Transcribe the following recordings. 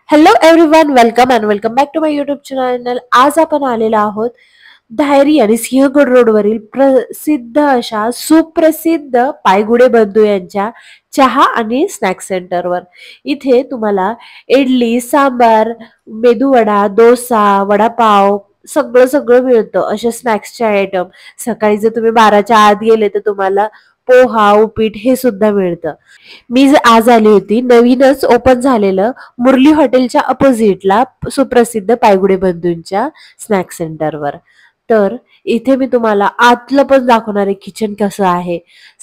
Hello everyone, welcome back to my YouTube channel. आज आपण आलेलो आहोत धायरी आणि सिंहगड रोडवरील प्रसिद्ध अशा सुप्रसिद्ध पायगुडे बंधू यांच्या चहा आणि स्नॅक सेंटरवर. इथे तुम्हाला इडली, सांबार, मेदूवडा, डोसा, वडापाव सगळं सगळं मिळतं. अशा स्नॅक्सचे आयटम. सकाळी जर तुम्ही 12च्या आत गेले तर तुम्हाला पोहा, उपीट हे सुद्धा मिळतं. मी आज आली होती नवीनच ओपन झालेलं मुरली हॉटेलच्या अपोजिटला सुप्रसिद्ध पायगुडे बंधूंच्या स्नॅक सेंटरवर. तर इथे मी तुम्हाला आतलं पण दाखवणार आहे, किचन कसं आहे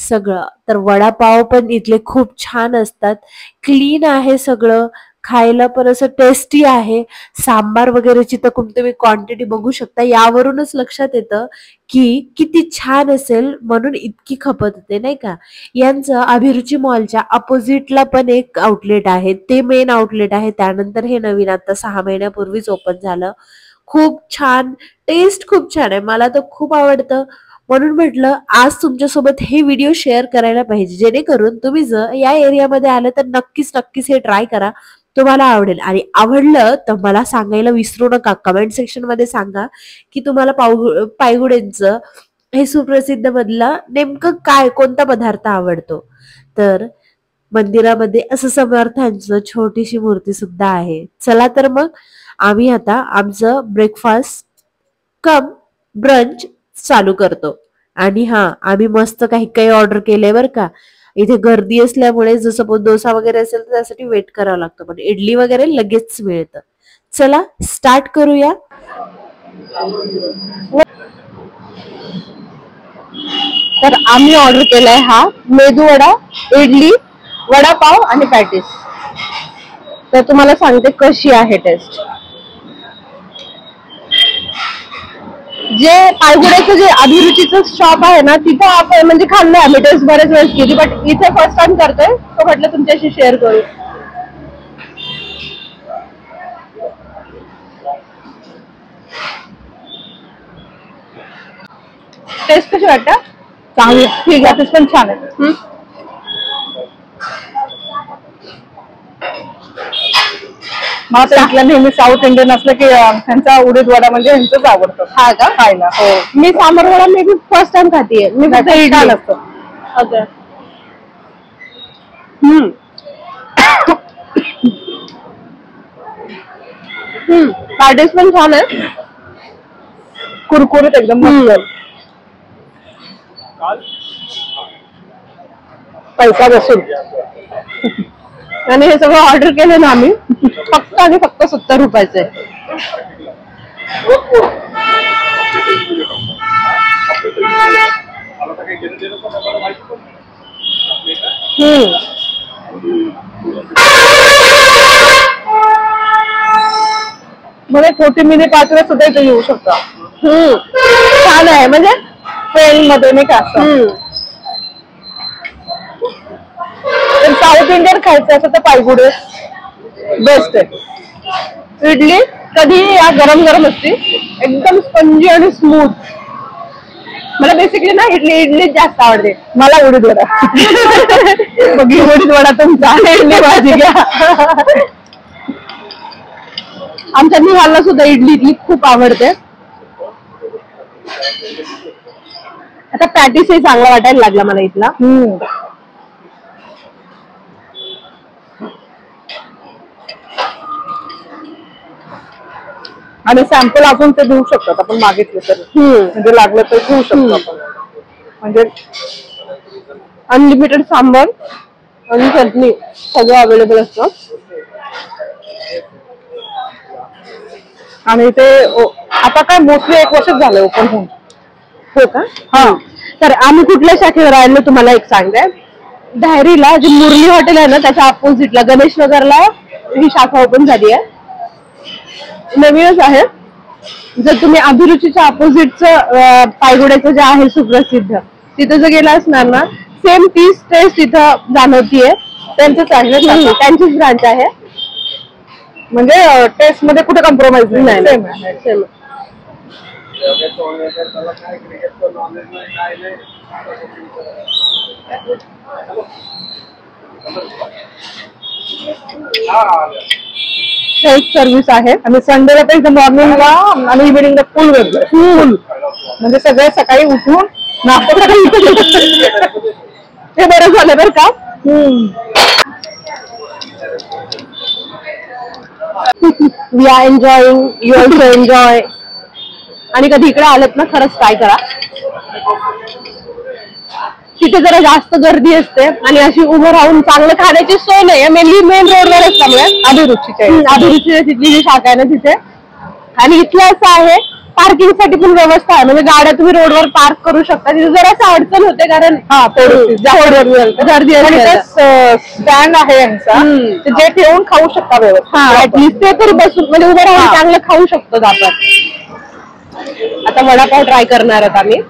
सगळं. तर वडापाव पण इथले खूप छान असतात, क्लीन आहे सगळं, खायला पण असं टेस्टी आहे. सांबार वगैरेची तर तुम्ही क्वांटिटी बघू शकता, यावरूनच लक्षात येतं की किती छान असेल, म्हणून इतकी खपत होते नाही का. यांचं अभिरुची मॉलच्या अपोजिटला पण एक आउटलेट आहे, ते मेन आउटलेट आहे. त्यानंतर हे नवीन आता 6 महिन्यापूर्वीच ओपन झालं. खूप छान, टेस्ट खूप छान आहे, मला तर खूप आवडतं. म्हणून म्हटलं आज तुमच्यासोबत हे व्हिडिओ शेअर करायला पाहिजे, जेणेकरून तुम्ही जर या एरियामध्ये आलं तर नक्कीच नक्कीच हे ट्राय करा, तुम्हाला आवडेल. आणि आवडलं तर मला सांगायला विसरू नका, कमेंट सेक्शन मध्ये सांगा की तुम्हाला पायगुडेंचं हे सुप्रसिद्ध मधला नेमकं काय, कोणता पदार्थ आवडतो. तर मंदिरामध्ये असं समर्थांचं छोटीशी मूर्ती सुद्धा आहे. चला तर मग आम्ही आता आमचं ब्रेकफास्ट कम ब्रंच चालू करतो. आणि आम्ही मस्त काही काही ऑर्डर केले बरं का. इथे गर्दी असल्यामुळे जर सपोज डोसा वगैरे असेल तर त्यासाठी वेट करावं लागतं, पण इडली वगैरे लगेच मिळतं. चला स्टार्ट करूया. तर आम्ही ऑर्डर केलाय हा मेदूवडा, इडली, वडापाव आणि पॅटीस. तर तुम्हाला सांगते कशी आहे टेस्ट. जे पायगुड्याचं जे अभिरुचीचं शॉप आहे ना, तिथं आपण म्हणजे खाल्लं आम्ही, टेस्ट बरेच वेळेस केली, बट इथे फर्स्ट टाइम करतोय, तो म्हटलं तुमच्याशी शेअर करू. टेस्ट कशी वाटतं? चांगली, ठीक आहे, टेस्ट पण छान आहे. मला तर इथलं नेहमी साऊथ इंडियन असलं की त्यांचा उडीद वडा म्हणजे यांचंच आवडतं. हा का? खायला. हो. मी सांबार वडा मी फर्स्ट टाइम खातीये. मी फक्त इडली असतो. ओके. पॅटीस पण छान आहे, कुरकुरीत एकदम मस्त. पैसा बसून. आणि हे सगळं ऑर्डर केलं ना आम्ही, फक्त आणि फक्त 70 रुपयाचे. मला छोटी मिनी पाचव्या सुद्धा इथे येऊ शकता. छान आहे, म्हणजे ट्रेन मध्ये नाही का. साऊथ इंडियन खायचं असं तर पायगुडे बेस्ट आहे. इडली कधी या गरम गरम असते, एकदम स्पंजी आणि स्मूथ. मला बेसिकली ना इडली जास्त आवडते. मला उडीद वडा. बघ, उडीद वडा तुमचा, इडली भाजी घ्या. आमच्या निहालला सुद्धा इडली खूप आवडते. आता पॅटीस हे चांगला वाटायला लागला मला इथला. आणि सॅम्पल आपण ते देऊ शकतात, आपण मागितले तर, म्हणजे लागलं तर घेऊ शकतो आपण. म्हणजे अनलिमिटेड सांबार आणि चटणी सगळं अवेलेबल असतं. आणि ते आता काय मोस्टली 1 वर्ष झालं ओपन होऊन. हो का? हा. तर आम्ही कुठल्या शाखेवर राहिलो तुम्हाला एक सांगते. धायरीला जे मुरली हॉटेल आहे ना, त्याच्या अपोजिटला गणेश नगरला ही शाखा ओपन झाली आहे, नवीनच आहे. जर तुम्ही अभिरुचीच्या अपोजिटचं पायगुड्याचं जे आहे सुप्रसिद्ध, तिथे जर गेला असणार ना, सेम तीच टेस्ट तिथं जाणवतीये. त्यांचंच आहे, त्यांचीच ब्रांच आहे. म्हणजे टेस्ट मध्ये कुठे कॉम्प्रोमाइज नाही. सेम आहे, सेम. सेल्फ सर्व्हिस आहे. आणि संडेला तर इथं मॉर्निंगला आणि इव्हिनिंगला फुल गर्दी फुल. म्हणजे सगळे सकाळी उठून नाश्ता हे बरं झालं बरं का. We are enjoying, you also enjoy. आणि कधी इकडे आलेत ना खरंच ट्राय करा. तिथे जरा जास्त गर्दी असते आणि अशी उभं राहून चांगलं खाण्याची सोय नाही. मेनली मेन रोडवर असल्यामुळे अभिरुचीची तिथली जी शाखा आहे ना तिथे. आणि इथलं असं आहे पार्किंग साठी पण व्यवस्था आहे. म्हणजे गाड्या तुम्ही रोडवर पार्क करू शकता. तिथे जरासं अडचण होते कारण गर्दी स्टँड आहे यांचा, जे ठेवून खाऊ शकता व्यवस्थित. ऍटलिस्ट ते तरी बसून म्हणजे उभं राहून चांगलं खाऊ शकतो आपण. आता वडापाव ट्राय करणार आहोत आम्ही.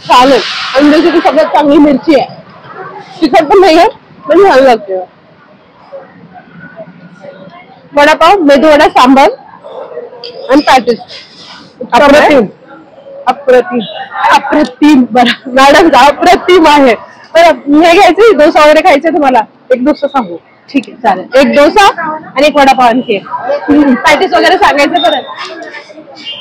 चालेल. आणि त्याची सगळ्यात चांगली मिरची आहे. तिखट पण नाहीये पण छान लागते. वडापाव, मेदूवडा, सांबार आणि पॅटीस. अप्रतिम अप्रतिम अप्रतिम. बरं मॅडम अप्रतिम आहे. बरं हे घ्यायचं डोसा वगैरे खायचं तुम्हाला? एक डोसा सांगू? ठीक आहे चालेल. एक डोसा आणि एक वडापाव आणखी. पॅटीस वगैरे सांगायचं बरं.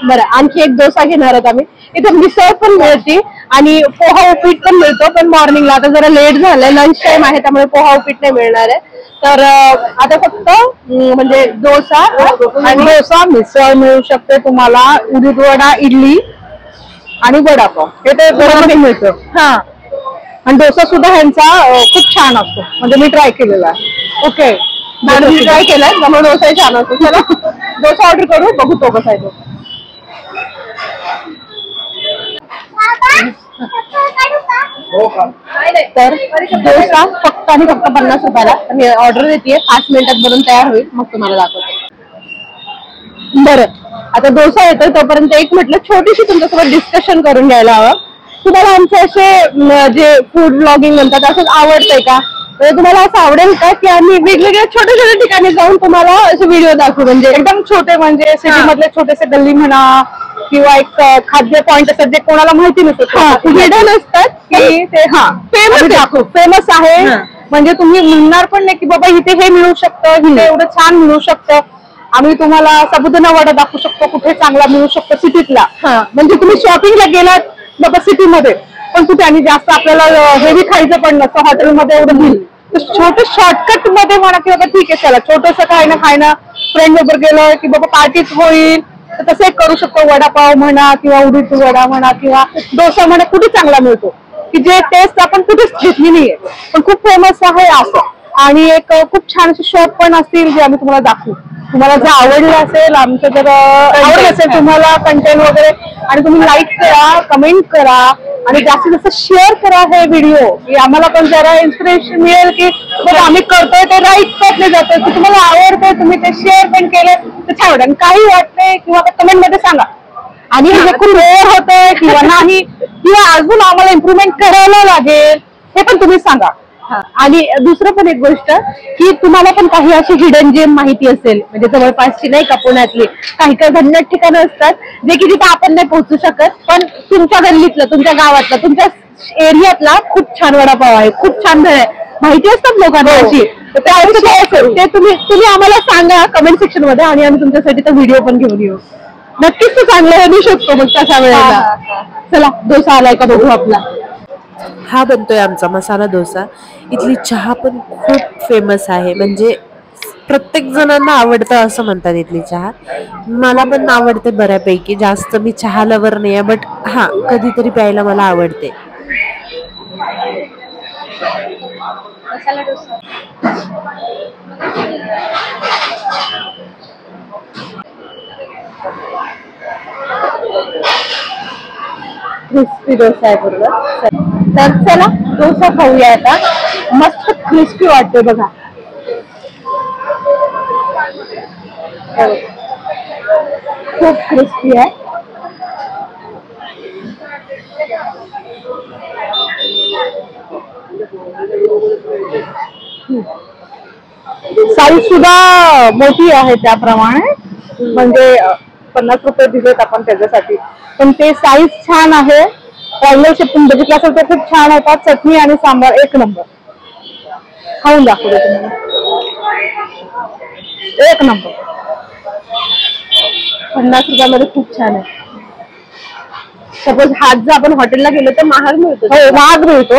बरं आणखी एक डोसा घेणार आहोत आम्ही. इथे मिसळ पण मिळते आणि पोहा उपीट पण मिळतो. पण मॉर्निंगला आता जरा लेट झालंय, लंच टाइम आहे त्यामुळे पोहा उपीट नाही मिळणार आहे. तर आता फक्त म्हणजे डोसा आणि डोसा, मिसळ मिळू शकते तुम्हाला, उडीद वडा, इडली आणि वडापाव हे तर घरामध्ये मिळतं. हा. आणि डोसा सुद्धा ह्यांचा खूप छान असतो. म्हणजे मी ट्राय केलेला आहे. ओके मॅडम ट्राय केलाय त्यामुळे डोसा छान असतो. चला डोसा ऑर्डर करू, बघू तो कसा आहे तो. तर डोसा फक्त आणि फक्त 50 रुपयाला. मी ऑर्डर देते, 5 मिनिटात बनवून तयार होईल, मग तुम्हाला दाखवते. बरं आता डोसा येतोय तोपर्यंत एक म्हटलं छोटीशी तुमच्यासोबत डिस्कशन करून घ्यायला हवं. तुम्हाला आमचे असे जे फूड ब्लॉगिंग म्हणतात असं आवडतंय का? म्हणजे तुम्हाला असं आवडेल का की आम्ही वेगवेगळ्या छोट्या छोट्या ठिकाणी जाऊन तुम्हाला असे व्हिडिओ दाखवू? म्हणजे एकदम छोटे, म्हणजे सिटी मधले छोटेसे गल्ली म्हणा किंवा एक खाद्य पॉइंट असतात जे कोणाला माहिती नसतात, हिडन असतात की ते फेमस आहे. म्हणजे तुम्ही म्हणणार पण नाही की बाबा इथे हे मिळू शकतं, इथे एवढं छान मिळू शकतं. आम्ही तुम्हाला साबुदाणा वडा दाखवू शकतो कुठे चांगला मिळू शकतो सिटीतला. म्हणजे तुम्ही शॉपिंगला गेलात बाबा सिटीमध्ये पण कुठे आणि जास्त आपल्याला हेवी खायचं पण नसतं हॉटेलमध्ये एवढं घेईल, तर छोटे शॉर्टकट मध्ये म्हणा की बाबा ठीक आहे चला छोटस खायना फ्रेंड बरोबर गेलं की बाबा पार्टीच होईल, तर तसं एक करू शकतो. वडापाव म्हणा किंवा उडीद वडा म्हणा किंवा डोसा म्हणा कुठे चांगला मिळतो की जे टेस्ट आपण कुठेच घेतली नाहीये पण खूप फेमस आहे असं. आणि एक खूप छान असे शॉप पण असतील जे आम्ही तुम्हाला दाखवू. तुम्हाला जर आवडलं असेल, आमचं जर आवडलं असेल तुम्हाला कंटेंट वगैरे, आणि तुम्ही लाईक करा, कमेंट करा आणि जास्तीत जास्त शेअर करा हे व्हिडिओ, की आम्हाला पण जरा इन्स्पिरेशन मिळेल की बघा आम्ही करतोय ते राईट पटले जातोय, की तुम्हाला आवडतंय तुम्ही ते शेअर पण केलं तर छान वाटेल. काही वाटतंय किंवा कमेंट मध्ये सांगा. आणि हे खूप वेळ होतंय किंवा नाही किंवा अजून आम्हाला इम्प्रुव्हमेंट करायला लागेल हे पण तुम्ही सांगा. आणि दुसरं पण एक गोष्ट की तुम्हाला पण काही अशी हिडन जेम माहिती असेल, म्हणजे जवळपासची नाही का पुण्यातली काही काही भन्नाट ठिकाणं असतात जे की तिथे आपण नाही पोहोचू शकत, पण तुमच्या गल्लीतलं, तुमच्या गावातलं, तुमच्या एरियातला खूप छान वडापाव आहे, खूप छान भेळ आहे, माहिती असतात लोकांना अशी. ते तुम्ही आम्हाला सांगा कमेंट सेक्शन मध्ये आणि आम्ही तुमच्यासाठी तो व्हिडिओ पण घेऊन येऊ. नक्कीच तो चांगला बनवू शकतो मग तशा वेळेला. चला डोसा आलाय का बघू आपला. हा बनतोय आमचा मसाला डोसा. इथली चहा पण खूप फेमस आहे, म्हणजे प्रत्येक जणांना आवडतं असं म्हणतात इथली चहा. मला पण आवडते बऱ्यापैकी. जास्त मी चहा लवर नाही आहे, बट हा कधीतरी प्यायला मला आवडते. क्रिस्पी डोसा आहे बरोबर. तर चला डोसा खाऊया आता. मस्त क्रिस्पी वाटतोय बघा. खूप क्रिस्पी आहे. साईज सुद्धा मोठी आहे त्याप्रमाणे. म्हणजे 50 रुपये दिलेत आपण त्याच्यासाठी. पण ते साईज छान आहे. ट्रायंगल शेप तुम्ही बघितला असेल तर खूप छान होता. चटणी आणि सांबार एक नंबर. खाऊन दाखवते तुम्हाला, एक नंबर. 50 रुपयामध्ये खूप छान आहे. सपोज हात जर आपण हॉटेलला गेलो तर महाग मिळतो. हो, महाग मिळतो.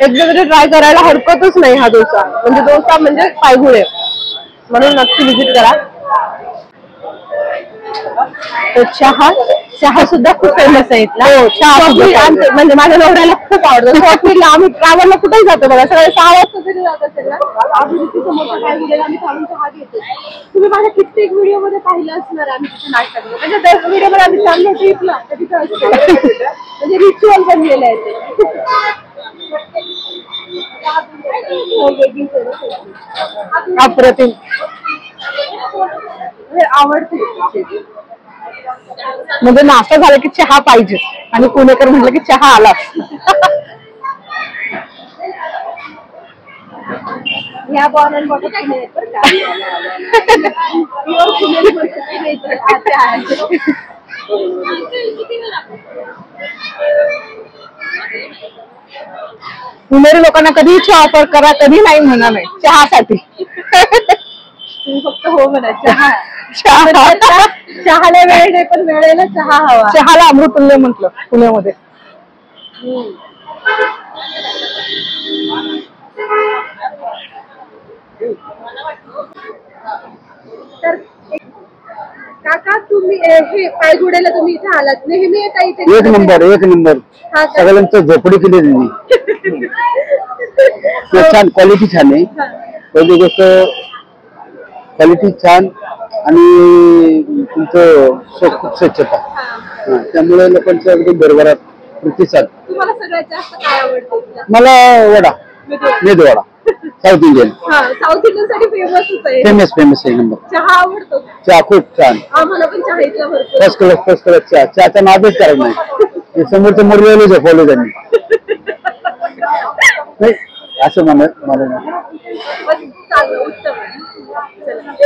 एकदा तरी ट्राय करायला हरकतच नाही हा डोसा. म्हणजे डोसा म्हणजे पायगुळे, म्हणून नक्की विजिट करा. तो चहा सुद्धा खूप फेमस आहे इथला. हो, चहा म्हणजे माझ्या नवऱ्याला खूप आवडतो. आम्ही ट्रॅव्हलला कुठेही जातो बघा, सकाळी 6 वाजता तरी जात असेल ना, आम्ही थांबून चहा घेतो. तुम्ही माझ्या कित्येक व्हिडिओ मध्ये पाहिलं असणार आम्ही तिथे नाश्ता करतो. म्हणजे दर व्हिडिओ मध्ये आम्ही चाललो ट्रिपला तर तिथं असतो. म्हणजे रिच्युअल बनलेलं आहे ते. अप्रतिम आवडते. म्हणजे नाश्ता झाला की चहा पाहिजे, आणि पुणेकर म्हटलं की चहा आला. ह्या बॉर्नर पुणेरी लोकांना कधी चहा ऑफर करा, कधी नाही म्हणा नाही चहासाठी. तुम्ही फक्त हो म्हणा. चहाला वेळ नाही, पण वेळेला चहा हवा. चहाला अमृतुल्य म्हटलं पुण्यामध्ये. तर काका, तुम्ही हे पायगुड्याला तुम्ही इथे आलात, नेहमी येता इथे? एक नंबर. सगळ्यांचं झोपडी केली त्यांनी. छान क्वालिटी छान आहे. पहिली गोष्ट क्वालिटी छान, आणि तुमचं खूप स्वच्छता, त्यामुळे लोकांच्या अगदी भरभराट प्रतिसाद. तुम्हाला सगळ्यात जास्त काय आवडतं? मला vada, medu vada, south Indian. South Indian साठी फेमसच आहे. फेमस आहे नंबर. चहा आवडतो? चहा खूप छान. आम्हाला पण चहा इथला भरपूर. फर्स्ट क्लास चहा. चहाचा नादच करायला नाही. समोरचं मुरलेलं झोपवलं त्यांनी. नाही असं म्हणत मला.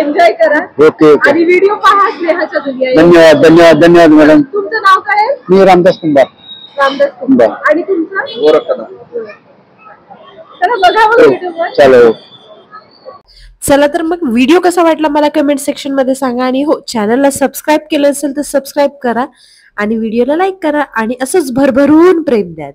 एन्जॉय करा. ओके. आणि व्हिडिओ पहा स्नेहाच्या दुनिया. धन्यवाद मॅडम. तुमचं नाव काय आहे? मी रामदास कुंभार. रामदास कुंभार. आणि तुमचं? चला बघा व्हिडिओ. चलो. चला तर मग व्हिडिओ कसा वाटला मला कमेंट सेक्शन मध्ये सांगा. आणि हो, चॅनलला सबस्क्राईब केलं असेल तर सबस्क्राईब करा, आणि व्हिडिओला लाईक करा, आणि असंच भरभरून प्रेम द्या.